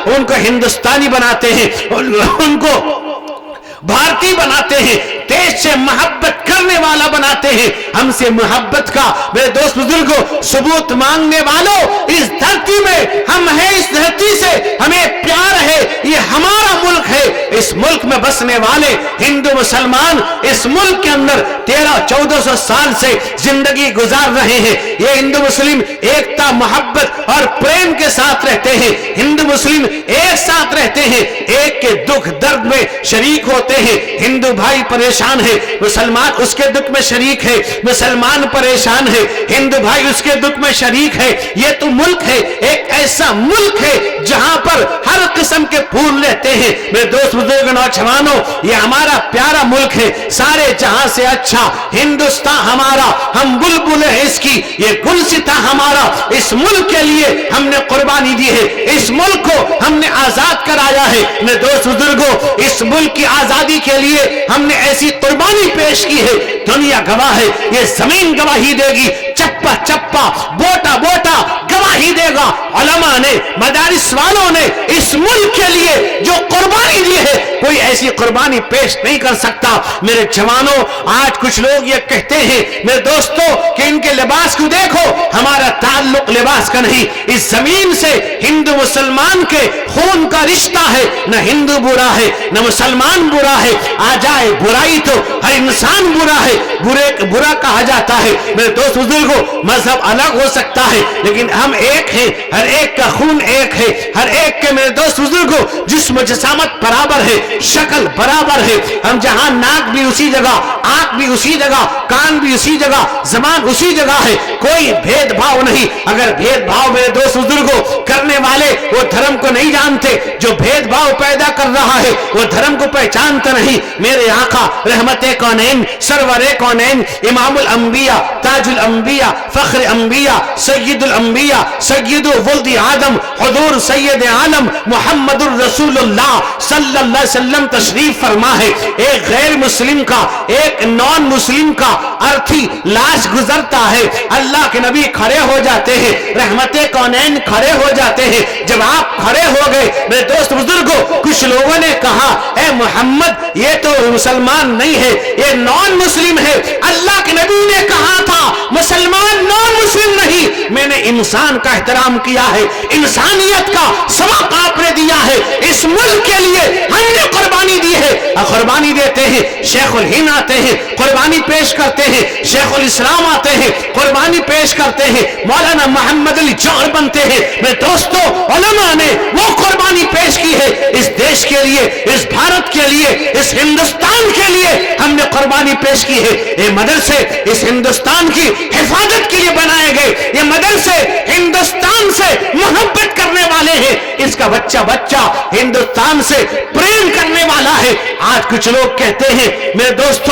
ان کو ہندوستانی بناتے ہیں، ان کو بھارتی بناتے ہیں، دیش سے محبت کرنے والا بناتے ہیں۔ ہم سے محبت کا میرے دوست بزرگوں ثبوت مانگنے والوں، اس دھرتی میں ہم ہیں، اس دھرتی سے ہمیں پیار ہے، یہ ہمارا ملک ہے۔ اس ملک میں بسنے والے ہندو مسلمان اس ملک کے اندر 1300-1400 سال سے زندگی گزار رہے ہیں۔ یہ ہندو مسلم ایکتا، محبت اور پریم کے ساتھ رہتے ہیں۔ ہندو مسلم ایک ساتھ رہتے ہیں، ایک کے دکھ درد میں شریک ہوتے ہیں۔ ہندو بھائی پریشان ہے، مسلمان اس کے دکھ میں شریک ہے، مسلمان پریشان ہے، ہندو بھائی اس کے دکھ میں شریک ہے۔ یہ تو ملک ہے، ایک ایسا ملک ہے جہاں پر ہر قسم کے پھول رہتے ہیں۔ میرے دوست بزرگ نوجوانوں، یہ ہمارا پیارا ملک ہے، سارے جہاں سے اچھا ہندوستان ہمارا، ہم بلبل ہیں اس کی، یہ گلستاں ہمارا۔ اس ملک کے لیے ہم نے قربانی دی ہے، اس ملک کو ہم نے آزاد کرایا ہے۔ میرے دوست بزرگوں، اس ملک کی آزادی کے لیے ہم نے ایسی قربانی پیش کی ہے، دنیا گواہ ہے، یہ زمین گواہی دے گی، چپا چپا بوٹا بوٹا گواہی دے گا۔ علماء نے، مدارس والوں نے اس ملک کے لیے جو قربانی دی ہے، کوئی ایسی قربانی پیش نہیں کر سکتا۔ میرے جوانوں، آج کچھ لوگ یہ کہتے ہیں میرے دوستوں کہ ان کے لباس کو دیکھو، ہمارا تعلق لباس کا نہیں، اس زمین سے ہندو مسلمان کے خون کا رشتہ ہے۔ نہ ہندو برا ہے، نہ مسلمان برا ہے، آ جائے برائی تو ہر انسان برا ہے، برا کہا جاتا ہے۔ میرے دوست بزرگوں، مذہب الگ ہو سکتا ہے لیکن ہم ایک ہیں، ہر ایک کا خون ایک ہے، ہر ایک کے میرے دوست بزرگوں جسم جسامت برابر ہے، شکل برابر ہے۔ ہم جہاں ناک بھی اسی جگہ، آنکھ بھی اسی جگہ، کان بھی اسی جگہ، زبان اسی جگہ ہے، کوئی بھید بھاؤ نہیں۔ اگر بھید بھاؤ میرے دوست بزرگوں کرنے والے وہ دھرم کو نہیں جانتے، جو بھید بھاؤ پیدا کر رہا ہے وہ دھرم کو پہچانتا نہیں۔ میرے آقا رحمت کونین، سرور کونین، امام الانبیاء، تاج الانبیاء، فخر انبیاء، سید الانبیاء، سید ولد آدم، حضور سید عالم محمد الرسول اللہ صلی اللہ علیہ وسلم تشریف فرما ہے۔ ایک غیر مسلم کا، ایک نان مسلم کا ارتھی لاش گزرتا ہے، اللہ کے نبی کھڑے ہو جاتے ہیں، رحمت کونین کھڑے ہو جاتے ہیں۔ جب آپ کھڑے ہو گئے میرے دوست بزرگوں، کچھ لوگوں نے کہا اے محمد یہ تو مسلمان نہیں ہے، یہ نان مسلم ہے۔ اللہ کے نبی نے کہا تھا مسلمان نان مسلم نہیں، میں نے انسان کا احترام کیا ہے، انسانیت کا سبق آپ نے دیا ہے، اس ملک کے لیے ہم نے قربانی دی ہے۔ قربانی دیتے ہیں، شیخ الہند آتے ہیں، قربانی پیش کرتے ہیں، شیخ الاسلام آتے ہیں، قربانی پیش کرتے ہیں، مولانا محمد علی جوہر بنتے ہیں۔ میرے دوستو، علماء نے وہ قربانی پیش کی ہے، اس دیش کے لیے، اس بھارت کے لیے، اس ہندوستان کے لیے ہم نے قربانی پیش کی ہے۔ یہ مدرسے اس ہندوستان کی حفاظت کے لیے بنائے گئے، یہ مدرسے ہندوستان سے محبت کرنے والے ہیں، اس کا بچہ ہندوستان سے پریم کرنے والا ہے۔ آج کچھ لوگ کہتے ہیں میرے دوستو،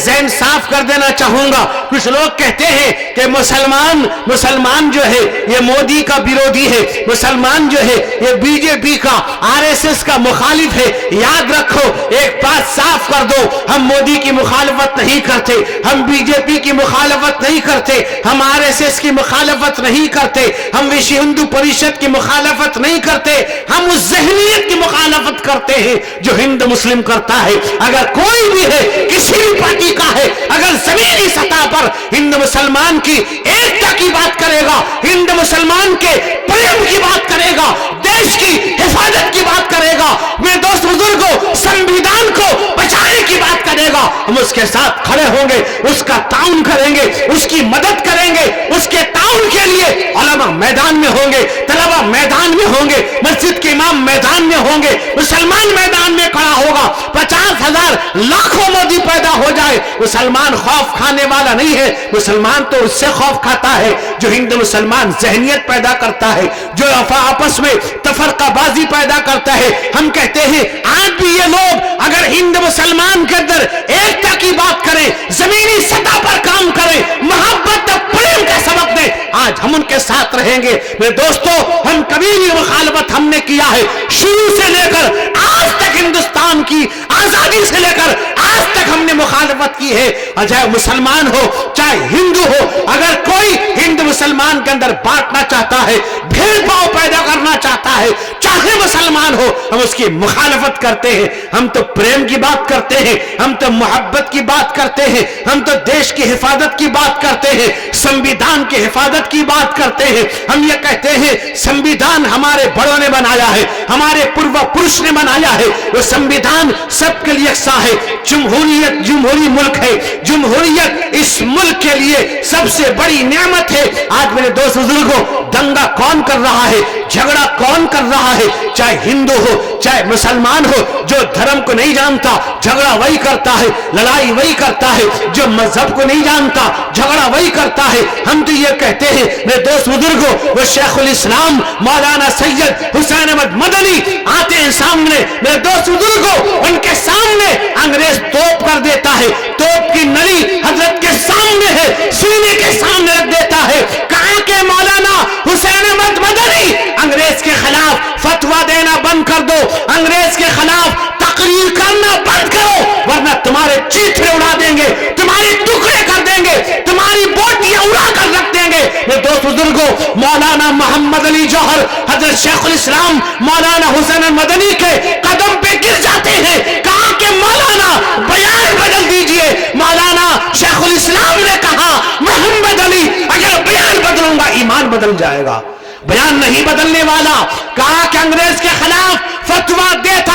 ذہن صاف کر دینا چاہوں گا، کچھ لوگ کہتے ہیں کہ مسلمان جو ہے یہ مودی کا بیرودھی ہے، مسلمان جو ہے یہ بی جے پی کا، آر ایس ایس کا مخالف ہے۔ یاد رکھو، ایک بات صاف کر دو، ہم مودی کی مخالفت نہیں کرتے، ہم بی جے پی کی مخالفت نہیں کرتے، ہم آر ایس ایس کی مخالفت نہیں کرتے، ہم وشو ہندو پریشد کی مخالفت نہیں کرتے، ہم اس ذہنیت کی مخالفت کرتے ہیں جو ہندو مسلم کرتا ہے۔ اگر کوئی بھی ہے، کسی بھی پارٹی کا ہے، اگر زمینی سطح پر ہندو مسلمان کی ایکتا کی بات کرے گا، ہندو مسلمان کے پریم کی بات کرے گا، دیش کی حفاظت کی بات کرے گا، میرے دوست بزرگوں سنویدھان کو بچانے کی بات کرے گا، ہم اس کے ساتھ کھڑے ہوں گے، اس کا تعاون کریں گے، اس کی مدد کریں گے۔ اس کے تعاون کے لیے علماء میدان میں ہوں گے، طلبہ میدان میں ہوں گے، مسجد کے امام میدان میں ہوں گے، مسلمان میدان میں کھڑا ہوگا۔ 50,000 لاکھوں مودی پیدا ہو جائے، مسلمان خوف کھانے والا نہیں ہے، مسلمان تو اس سے خوف کھاتا ہے جو ہندو مسلمان ذہنیت پیدا کرتا ہے، جو آپس میں تفرقہ بازی پیدا کرتا ہے۔ ہم کہتے ہیں آج بھی یہ لوگ اگر ہندو مسلمان کے اندر ایکتا کی بات کریں، زمینی سطح پر کام کریں، محبت اور پریم کا سبق دیں، آج ہم ان کے ساتھ رہیں گے۔ میرے دوستو، ہم کبھی بھی مخالفت ہم نے کیا ہے، شروع سے لے کر آج تک ہندوستان کی آزادی سے لے کر آج तक हमने मुखालफत की है। और चाहे मुसलमान हो चाहे हिंदू हो, अगर कोई हिंदू मुसलमान के अंदर बांटना चाहता है, भेदभाव पैदा करना चाहता है, चाहे मुसलमान हो, हम उसकी मुखालफत करते हैं। हम तो प्रेम की बात करते हैं, हम तो मोहब्बत की बात करते हैं, हम तो देश की हिफाजत की बात करते हैं, संविधान की हिफाजत की बात करते हैं। हम ये कहते हैं संविधान हमारे बड़ों ने बनाया है, हमारे पूर्व पुरुष ने बनाया है, वो संविधान सबके लिए यकसा है। जमहूरियत जमहूरी मुल्क है, जमहूरियत इस मुल्क के लिए सबसे बड़ी नेमत है। आज मेरे दोस्त बुजुर्गों, दंगा कौन कर रहा है, झगड़ा कौन कर रहा है, चाहे हिंदू हो चाहे मुसलमान हो, जो धर्म को नहीं जानता झगड़ा वही करता है, लड़ाई वही करता है, जो मजहब को नहीं जानता झगड़ा वही करता है। हम तो ये कहते हैं मेरे दोस्त बुजुर्गों, वो शेखुल इस्लाम मौलाना सैयद हुसैन अहमद मदनी आते हैं सामने, मेरे दोस्त बुजुर्गों, उनके सामने अंग्रेज तोप कर देता है, तोप की नली हजरत के सामने है, सीने के सामने रख देता है। कहा के मौलाना हुसैन अहमद मदनी, अंग्रेज के खिलाफ फतवा देना बंद कर दो, अंग्रेज के खिलाफ तकरीर करना बंद करो, वरना तुम्हारे चीथड़े उड़ा देंगे, तुम्हारे टुकड़े कर देंगे, तुम्हारी बोटियां उड़ा कर रख देंगे। मेरे दोस्त बुजुर्गों, मौलाना मोहम्मद अली जौहर हजरत शेखुल इस्लाम मौलाना हुसैन मदनी के कदम पे गिर जाते हैं। कहा कि मौलाना बयान बदल दीजिए। मौलाना शेखुल इस्लाम ने कहा मोहम्मद अली, अगर बयान बदलूंगा ईमान बदल जाएगा, बयान नहीं बदलने वाला। कहा कि अंग्रेज के खिलाफ फतवा देता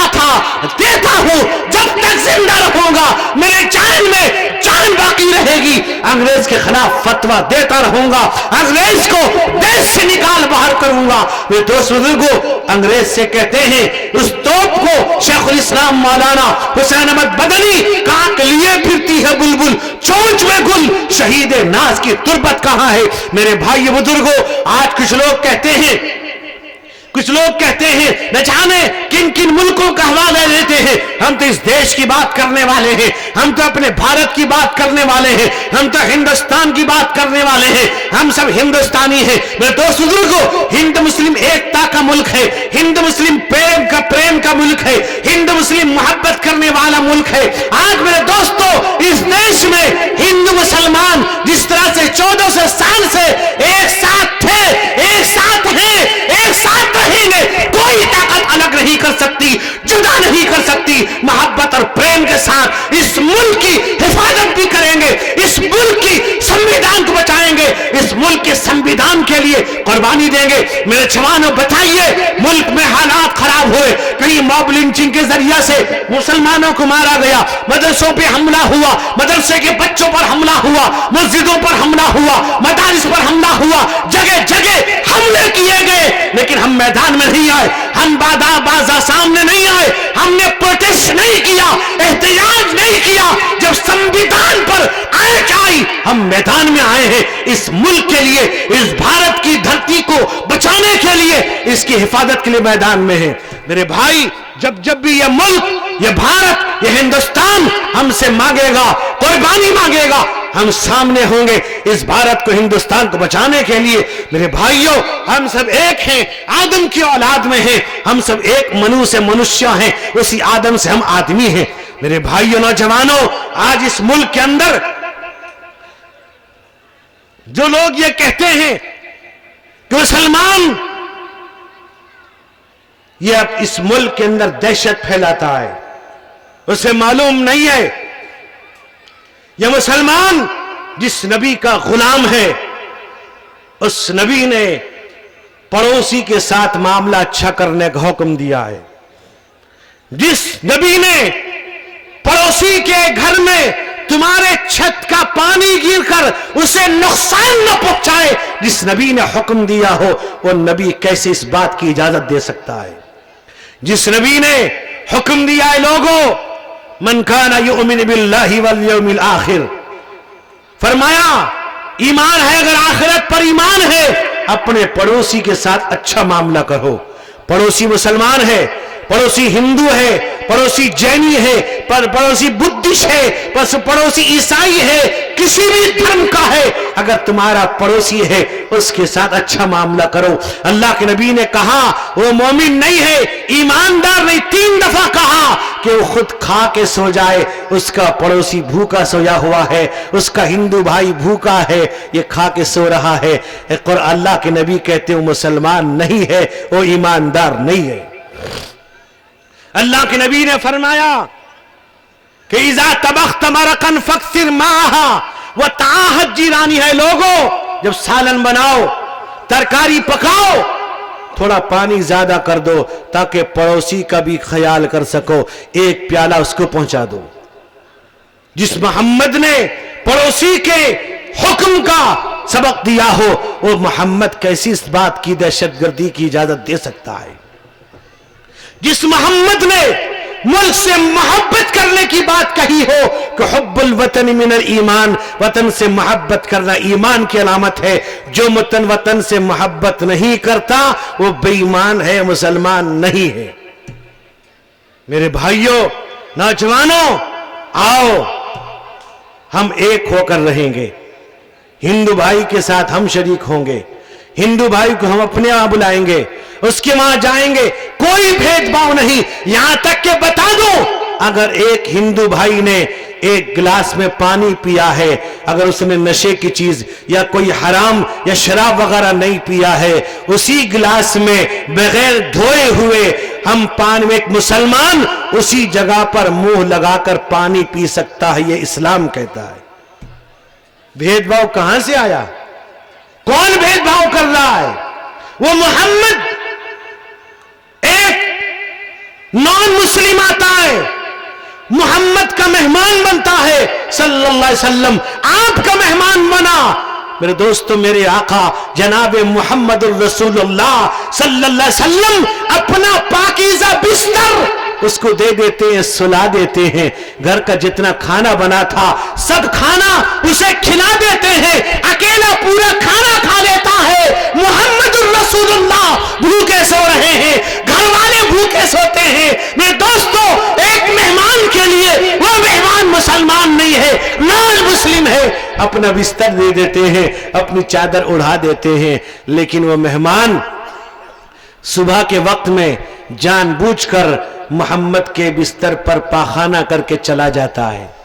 हूं, जब तक जिंदा रहूंगा मेरे जान में जान बाकी रहेगी, अंग्रेज के खिलाफ फतवा देता रहूंगा, अंग्रेज को देश से निकाल बाहर करूंगा। वे दोस्त बुजुर्गों, अंग्रेज से कहते हैं उस तोप को शेखुल इस्लाम मौलाना हुसैन अहमद मदनी कहा के लिए फिरती है बुलबुल, चोंच में गुल, शहीद नाज की तुरबत कहां है। मेरे भाई बुजुर्गों, आज कुछ लोग कहते हैं न जाने किन किन मुल्कों का हवाला लेते हैं। हम तो इस देश की बात करने वाले हैं, हम तो अपने भारत की बात करने वाले हैं, हम तो हिंदुस्तान की बात करने वाले हैं, हम सब हिंदुस्तानी हैं। मेरे दोस्त बुजुर्गों, हिंदू मुस्लिम एकता का मुल्क है, हिंदू मुस्लिम प्रेम का मुल्क है, हिंदू मुस्लिम मोहब्बत करने वाला मुल्क है। आज मेरे दोस्तों, इस देश में हिंदू मुसलमान जिस तरह से 1400 साल से एक साथ थे, एक साथ हैं, एक साथ रहेंगे, कोई ताकत अलग नहीं कर सकती, जुदा नहीं कर सकती। मोहब्बत और प्रेम के साथ इस मुल्क की हिफाजत भी करेंगे, इस मुल्क की संविधान को बचाएंगे, इस मुल्क के संविधान के लिए कुर्बानी देंगे। मेरे जवानों, बताइए मुल्क में हालात खराब हुए, कहीं मॉब लिंचिंग के जरिए से मुसलमानों को मारा गया, मदरसों पे हमला हुआ, मदरसे के बच्चों पर हमला हुआ, मस्जिदों पर हमला हुआ, मदारिस पर हमला हुआ, जगह जगह हमले किए गए, लेकिन हम मैदान में नहीं आए, हम बाजा सामने नहीं आए, हमने प्रोटेस्ट नहीं किया, एहतजाज नहीं किया। जब संविधान पर आंच आई, हम मैदान में आए हैं इस मुल्क के लिए, इस भारत की धरती को बचाने के लिए, इसकी हिफाजत के लिए मैदान में है। मेरे भाई, जब भी ये मुल्क, ये भारत, ये हिंदुस्तान हमसे मांगेगा, कुर्बानी मांगेगा, हम सामने होंगे इस भारत को, हिंदुस्तान को बचाने के लिए। मेरे भाइयों, हम सब एक हैं, आदम की औलाद में हैं, हम सब एक मनु से मनुष्य हैं, उसी आदम से हम आदमी हैं। मेरे भाइयों, नौजवानों, आज इस मुल्क के अंदर जो लोग ये कहते हैं कि मुसलमान ये अब इस मुल्क के अंदर दहशत फैलाता है, उसे मालूम नहीं है ये मुसलमान जिस नबी का गुलाम है, उस नबी ने पड़ोसी के साथ मामला अच्छा करने का हुक्म दिया है। जिस नबी ने पड़ोसी के घर में तुम्हारे छत का पानी गिरकर उसे नुकसान न पहुंचाए, जिस नबी ने हुक्म दिया हो, वो नबी कैसे इस बात की इजाजत दे सकता है? जिस नबी ने हुक्म दिया है, लोगों, मन काना युमिनु बिल्लाहि वल यौमिल आखिर, फरमाया ईमान है, अगर आखिरत पर ईमान है, अपने पड़ोसी के साथ अच्छा मामला करो। पड़ोसी मुसलमान है, पड़ोसी हिंदू है, पड़ोसी जैनी है, पड़ोसी बुद्धिस्ट है, पड़ोसी ईसाई है, किसी भी धर्म का है, अगर तुम्हारा पड़ोसी है उसके साथ अच्छा मामला करो। अल्लाह के नबी ने कहा वो मोमिन नहीं है, ईमानदार नहीं, 3 दफा कहा कि वो खुद खा के सो जाए, उसका पड़ोसी भूखा सोया हुआ है, उसका हिंदू भाई भूखा है, ये खा के सो रहा है। और अल्लाह के नबी कहते हो मुसलमान नहीं है, वो ईमानदार नहीं है। अल्लाह के नबी ने फरमाया कि इज़ा तबख्त मरकन फक्सिर माहा व ताहत जिरानी है। लोगों, जब सालन बनाओ, तरकारी पकाओ, थोड़ा पानी ज्यादा कर दो ताकि पड़ोसी का भी ख्याल कर सको, एक प्याला उसको पहुंचा दो। जिस मोहम्मद ने पड़ोसी के हुक्म का सबक दिया हो, वो मोहम्मद कैसी इस बात की दहशतगर्दी की इजाजत दे सकता है? जिस मोहम्मद ने मुल्क से मोहब्बत करने की बात कही हो कि हुब्बुल वतन मिनल ईमान, वतन से मोहब्बत करना ईमान की अलामत है। जो वतन से मोहब्बत नहीं करता वो बेईमान है, मुसलमान नहीं है। मेरे भाइयों, नौजवानों, आओ हम एक होकर रहेंगे। हिंदू भाई के साथ हम शरीक होंगे, हिंदू भाई को हम अपने यहां बुलाएंगे, उसके वहां जाएंगे, कोई भेदभाव नहीं। यहां तक के बता दो, अगर एक हिंदू भाई ने एक गिलास में पानी पिया है, अगर उसने नशे की चीज या कोई हराम या शराब वगैरह नहीं पिया है, उसी गिलास में बगैर धोए हुए हम पानी में, एक मुसलमान उसी जगह पर मुंह लगाकर पानी पी सकता है, ये इस्लाम कहता है। भेदभाव कहां से आया? कौन भेदभाव कर रहा है? वो मोहम्मद एक नॉन मुस्लिम आता है, मोहम्मद का मेहमान बनता है सल्लल्लाहु अलैहि वसल्लम, आपका मेहमान बना। मेरे दोस्तों, मेरे आका जनाब मुहम्मद रसूलुल्लाह सल्लल्लाहु अलैहि वसल्लम अपना पाकीज़ा बिस्तर उसको दे देते हैं, सुला देते हैं। घर का जितना खाना बना था सब खाना उसे खिला देते हैं, अकेला पूरा खाना खा लेता है। मुहम्मद रसूलुल्लाह भूखे सो रहे हैं, घर वाले भूखे सोते हैं। मेरे दोस्तों, एक मेहमान के लिए वो मेहमान मुसलमान नहीं है, नॉन मुस्लिम है, अपना बिस्तर दे देते हैं, अपनी चादर उड़ा देते हैं। लेकिन वो मेहमान सुबह के वक्त में जानबूझकर मोहम्मद के बिस्तर पर पाखाना करके चला जाता है।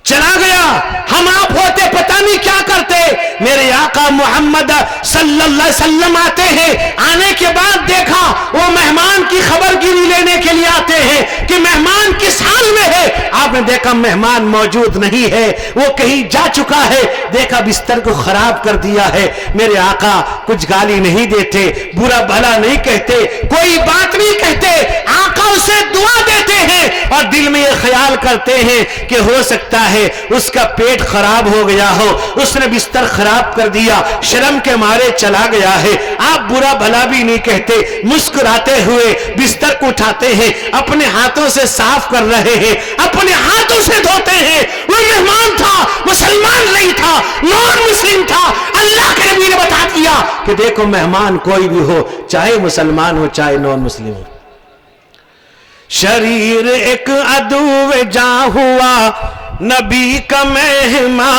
चला गया, हम आप होते पता नहीं क्या करते। मेरे आका मोहम्मद सल्लल्लाहु अलैहि वसल्लम आते हैं, आने के बाद देखा वो मेहमान की खबरगिरी लेने के लिए आते हैं कि मेहमान किस हाल में है। आपने देखा मेहमान मौजूद नहीं है, वो कहीं जा चुका है, देखा बिस्तर को खराब कर दिया है। मेरे आका कुछ गाली नहीं देते, बुरा भला नहीं कहते, कोई बात नहीं कहते, आका उसे दुआ देते हैं और दिल में ये ख्याल करते हैं कि हो सकता है उसका पेट खराब हो गया हो, उसने बिस्तर खराब कर दिया, शर्म के मारे चला गया है। आप बुरा भला भी नहीं कहते, मुस्कुराते हुए बिस्तर को उठाते हैं, अपने हाथों से साफ कर रहे हैं, अपने हाथों से धोते हैं। वो मेहमान था, मुसलमान नहीं था, नॉन मुस्लिम था। अल्लाह के नबी ने बता दिया कि देखो मेहमान कोई भी हो, चाहे मुसलमान हो चाहे नॉन मुस्लिम हो। शरीर एक अदुवे जा हुआ नबी का मेहमा,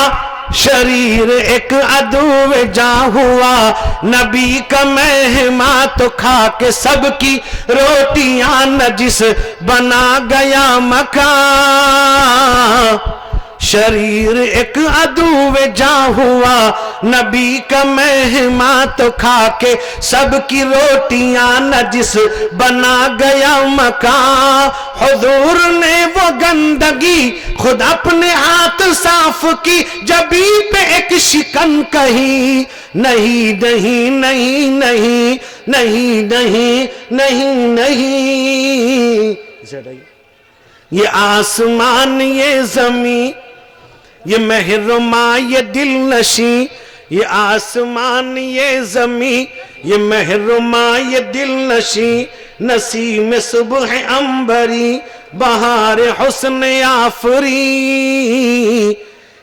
शरीर एक अदुवे जा हुआ नबी का मेहमा, तो खा के सबकी रोटियां नजिस बना गया मकान। शरीर एक अदुवे जा हुआ नबी का मेहमा, तो खा के सबकी रोटियां नजिस बना गया मकान। हुजूर ने वो गंदगी खुद अपने हाथ साफ की, जबी पे एक शिकन कही नहीं नहीं नहीं नहीं नहीं नहीं नहीं नहीं। ये आसमान ये जमीन ये महरुमा ये दिल नशी, ये आसमान ये जमी ये महरुमा ये दिल नशी, नसीम सुबह अंबरी बहार हुस्न आफरी।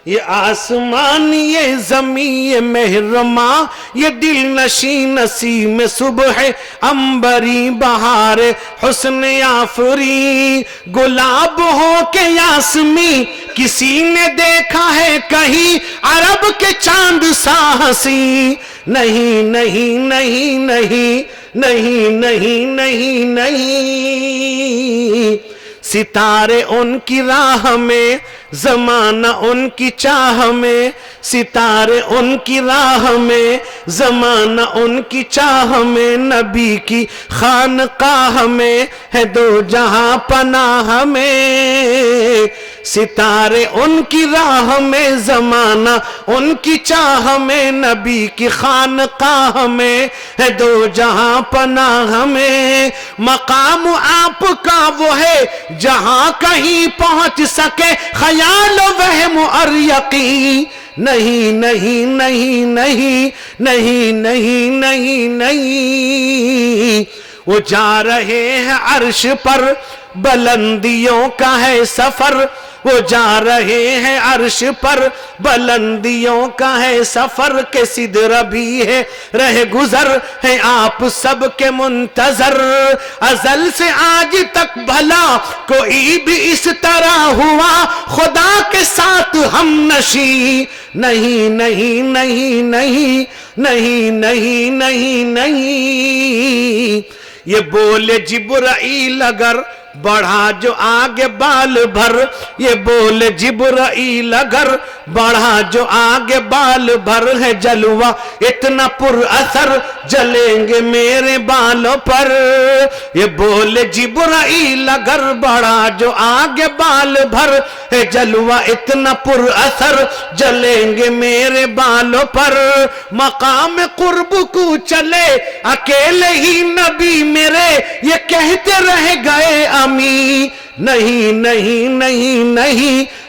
یہ آسمان یہ زمین یہ محرماں یہ دل نشین نسیم صبح عنبری بہار حسن آفری گلاب ہو کے یاسمی کسی نے دیکھا ہے کہیں عرب کے چاند سا ہنسی نہیں نہیں نہیں نہیں نہیں نہیں نہیں نہیں ستارے ان کی راہ میں زمانہ ان کی چاہ میں ستارے ان کی راہ میں زمانہ ان کی چاہ میں نبی کی خانقاہ میں ہے دو جہاں پناہ میں ستارے ان کی راہ میں زمانہ ان کی چاہ میں نبی کی خانقاہ میں ہے دو جہاں پناہ میں مقام آپ کا وہ ہے جہاں کہیں پہنچ سکے خیال و وہم اور یقین نہیں نہیں نہیں نہیں نہیں نہیں نہیں نہیں وہ جا رہے ہیں عرش پر بلندیوں کا ہے سفر وہ جا رہے ہیں عرش پر بلندیوں کا ہے سفر کے سدرہ بھی ہے رہ گزر ہے آپ سب کے منتظر ازل سے آج تک بھلا کوئی بھی اس طرح ہوا خدا کے ساتھ ہم نشیں نہیں نہیں نہیں نہیں نہیں نہیں نہیں نہیں یہ بولے جبرائیل اگر بڑھا جو آگے بال بھر یہ بولے جبرائیل اگر بڑھا جو آگے بال بھر ہے جلوہ اتنا پر اثر جلیں گے میرے بالوں پر یہ بولے جبرائیل اگر بڑھا جو آگے بال بھر ہے جلوہ اتنا پر اثر جلیں گے میرے بالوں پر مقام قرب کو چلے اکیلے ہی نبی میرے یہ کہتے رہ گئے نہیں نہیں نہیں نہیں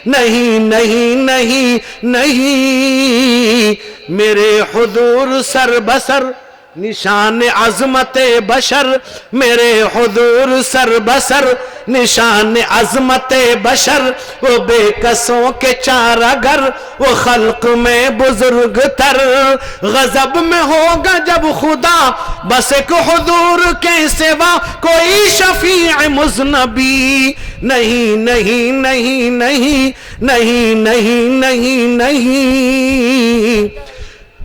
نہیں نہیں نہیں نہیں میرے حضور سر بسر نشان عظمت بشر میرے حضور سر بسر نشان عظمت بشر وہ بے کسوں کے چارہ گر وہ خلق میں بزرگ تر غضب میں ہوگا جب خدا بس ایک حضور کے سوا کوئی شفیع مذنبی نہیں نہیں نہیں نہیں نہیں نہیں نہیں نہیں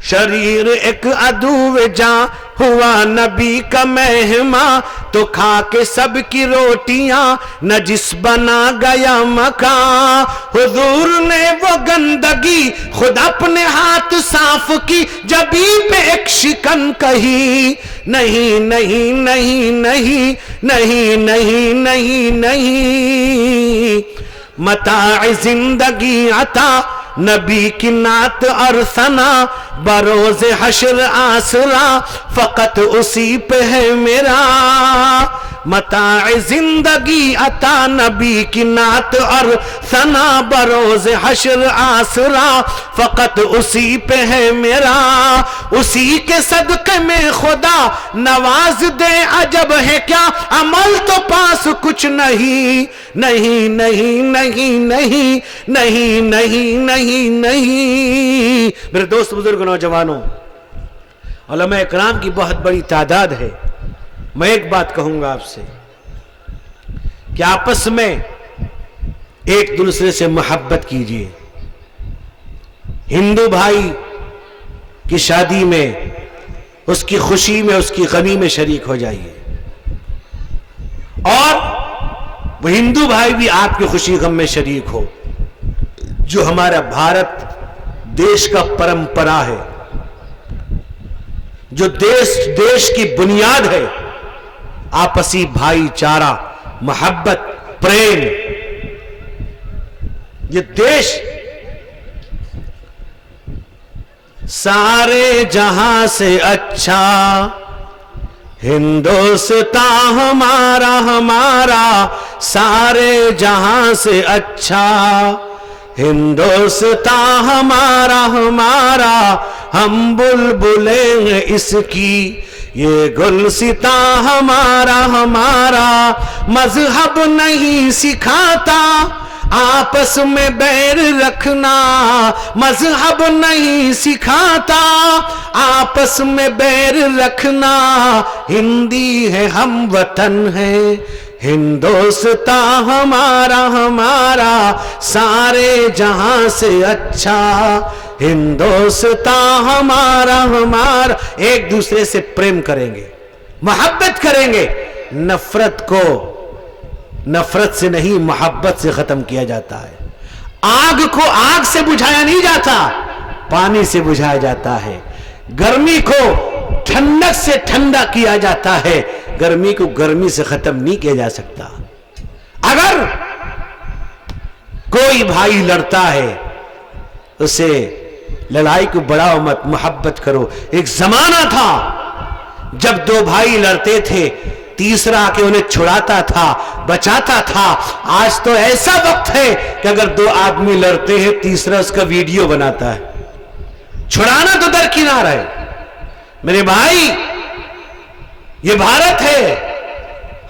شریر ایک عدو جاں ہوا نبی کا مہماں تو کھا کے سب کی روٹیاں نجس بنا گیا مکان حضور نے وہ گندگی خود اپنے ہاتھ صاف کی جبی پہ ایک شکن کہی نہیں نہیں نہیں نہیں نہیں نہیں نہیں نہیں متاع زندگی عطا نبی کی نعت اور ثنا بروز حشر آسرا فقط اسی پہ ہے میرا متاع زندگی عطا نبی کی نعت اور ثنا بروز حشر آسرا فقط اسی پہ ہے میرا اسی کے صدقے میں خدا نواز دے عجب ہے کیا عمل تو پاس کچھ نہیں نہیں نہیں نہیں نہیں نہیں نہیں نہیں نہیں میرے دوست بزرگ نوجوانوں علماء اکرام کی بہت بڑی تعداد ہے میں ایک بات کہوں گا آپ سے کہ آپس میں ایک دوسرے سے محبت کیجیے ہندو بھائی کی شادی میں اس کی خوشی میں اس کی غمی میں شریک ہو جائیے اور وہ ہندو بھائی بھی آپ کی خوشی غم میں شریک ہو جو ہمارا بھارت دیش کا پرمپرا ہے جو دیش کی بنیاد ہے آپسی بھائی چارہ محبت پریم یہ دیش سارے جہاں سے اچھا ہندوستان ہمارا ہمارا سارے جہاں سے اچھا ہندوستان ہمارا ہمارا ہم بلبلیں ہیں اس کی یہ گلستاں ہمارا ہمارا مذہب نہیں سکھاتا आपस में बैर रखना मजहब नहीं सिखाता, आपस में बैर रखना हिंदी है हम वतन है, हिंदुस्तां हमारा हमारा सारे जहां से अच्छा, हिंदुस्तां हमारा हमारा। एक दूसरे से प्रेम करेंगे, मोहब्बत करेंगे। नफरत को नफरत से नहीं मोहब्बत से खत्म किया जाता है। आग को आग से बुझाया नहीं जाता, पानी से बुझाया जाता है। गर्मी को ठंडक से ठंडा किया जाता है, गर्मी को गर्मी से खत्म नहीं किया जा सकता। अगर कोई भाई लड़ता है उसे लड़ाई को बढ़ाओ मत, मोहब्बत करो। एक जमाना था जब दो भाई लड़ते थे, तीसरा आके उन्हें छुड़ाता था, बचाता था। आज तो ऐसा वक्त है कि अगर दो आदमी लड़ते हैं तीसरा उसका वीडियो बनाता है। छुड़ाना तो दरकिनार है। मेरे भाई, ये भारत है,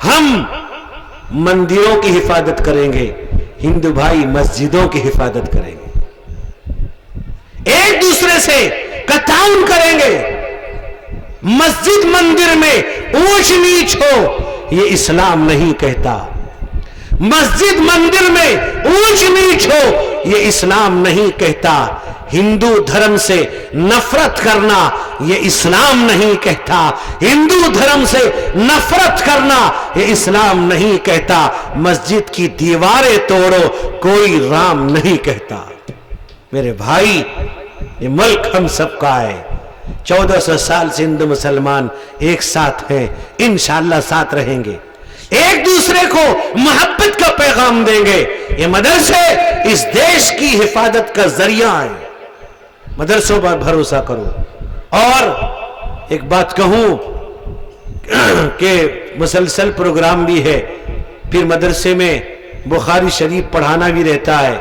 हम मंदिरों की हिफाजत करेंगे, हिंदू भाई मस्जिदों की हिफाजत करेंगे, एक दूसरे से ताउन करेंगे। मस्जिद मंदिर में ऊंच नीच हो ये इस्लाम नहीं कहता, मस्जिद मंदिर में ऊंच नीच हो ये इस्लाम नहीं कहता। हिंदू धर्म से नफरत करना ये इस्लाम नहीं कहता, हिंदू धर्म से नफरत करना ये इस्लाम नहीं कहता। मस्जिद की दीवारें तोड़ो कोई राम नहीं कहता। मेरे भाई, ये मुल्क हम सबका है। 1400 साल से हिंदू मुसलमान एक साथ हैं, इंशाअल्लाह साथ रहेंगे, एक दूसरे को मोहब्बत का पैगाम देंगे। ये मदरसे इस देश की हिफाजत का जरिया है। मदरसों पर भरोसा करो। और एक बात कहूं कि मुसलसल प्रोग्राम भी है, फिर मदरसे में बुखारी शरीफ पढ़ाना भी रहता है,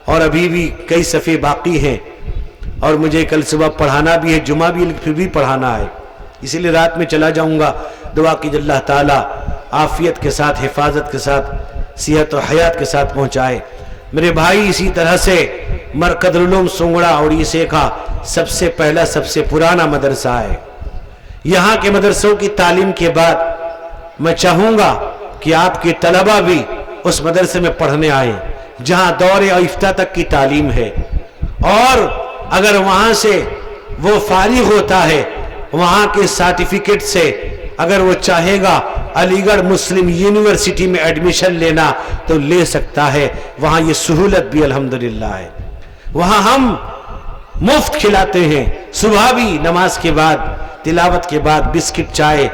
और अभी भी कई सफ़े बाकी हैं, और मुझे कल सुबह पढ़ाना भी है, जुमा भी फिर भी पढ़ाना है, इसीलिए रात में चला जाऊंगा। दुआ की अल्लाह ताला आफियत के साथ, हिफाजत के साथ, सेहत और हयात के साथ पहुंचाए। मेरे भाई, इसी तरह से मरकज़ुल उलूम सुंगड़ा उड़ीसा का सबसे पहला सबसे पुराना मदरसा है। यहाँ के मदरसों की तालीम के बाद मैं चाहूँगा कि आपके तलबा भी उस मदरसे में पढ़ने आए जहाँ दौरे और इफ्ता तक की तालीम है। और अगर वहाँ से वो फारिग होता है, वहाँ के सर्टिफिकेट से अगर वो चाहेगा अलीगढ़ मुस्लिम यूनिवर्सिटी में एडमिशन लेना तो ले सकता है। वहाँ ये सहूलत भी अल्हम्दुलिल्लाह है। वहाँ हम मुफ्त खिलाते हैं, सुबह भी नमाज के बाद, तिलावत के बाद बिस्किट चाय,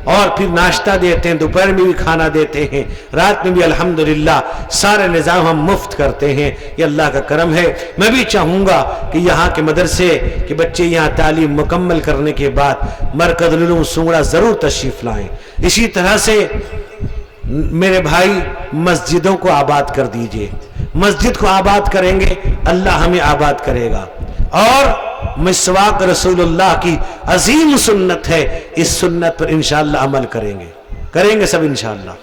और फिर नाश्ता देते हैं, दोपहर में भी खाना देते हैं, रात में भी अल्हम्दुलिल्लाह सारे निज़ाम हम मुफ्त करते हैं। ये अल्लाह का करम है। मैं भी चाहूँगा कि यहाँ के मदरसे के बच्चे यहाँ तालीम मुकम्मल करने के बाद मरकज़ुल उलूम सुंगड़ा ज़रूर तशरीफ़ लाएँ। इसी तरह से मेरे भाई, मस्जिदों को आबाद कर दीजिए। मस्जिद को आबाद करेंगे, अल्लाह हमें आबाद करेगा। और मिसवाक रसूलुल्लाह की अजीम सुन्नत है, इस सुन्नत पर इंशाअल्लाह अमल करेंगे सब इंशाअल्लाह।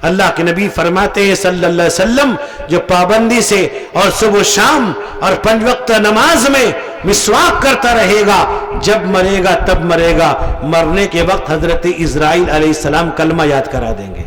अल्लाह के नबी फरमाते हैं सल्लल्लाहु अलैहि वसल्लम, जो पाबंदी से और सुबह शाम और 5 वक्त नमाज में मिसवाक करता रहेगा, जब मरेगा तब मरेगा, मरने के वक्त हजरत इज़राइल अलैहिस्सलाम कलमा याद करा देंगे।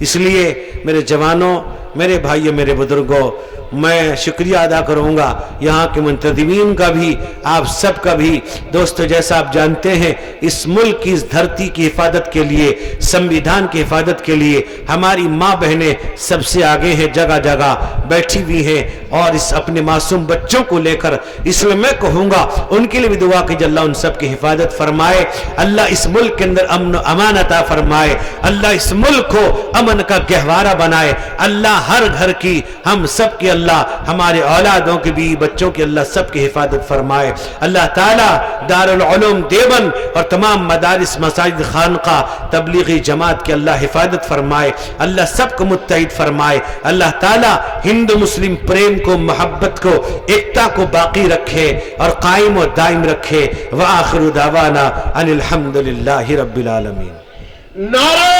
इसलिए मेरे जवानों, मेरे भाइयों, मेरे बुजुर्गों, मैं शुक्रिया अदा करूँगा यहाँ के मुंतज़िमीन का भी, आप सब का भी। दोस्तों, जैसा आप जानते हैं, इस मुल्क की, इस धरती की हिफाजत के लिए, संविधान की हिफाजत के लिए हमारी माँ बहनें सबसे आगे हैं, जगह जगह बैठी हुई हैं, और इस अपने मासूम बच्चों को लेकर, इसलिए मैं कहूँगा उनके लिए भी दुआ कीजिए, अल्लाह उन सब की हिफाजत फरमाए, अल्लाह इस मुल्क के अंदर अमन अमान अता फरमाए, अल्लाह इस मुल्क को अमन का गहवारा बनाए, अल्लाह हर घर की, हम सब की, अल्लाह हमारे औलादों की भी, बच्चों की, अल्लाह सब की हिफाजत फरमाए। अल्लाह ताला दारुल उलूम देवबंद और तमाम मदारिस, मसाजिद, खानका, तबलीगी जमात की अल्लाह हिफाजत फरमाए, अल्लाह सबको मुत्तहिद फरमाए। अल्लाह ताला हिंदू मुस्लिम प्रेम को, मोहब्बत को, एकता को बाकी रखे और कायम और दायम रखे। व आखिरु दावाना अनिल हम्दुलिल्लाहि रब्बिल आलमीन। नारा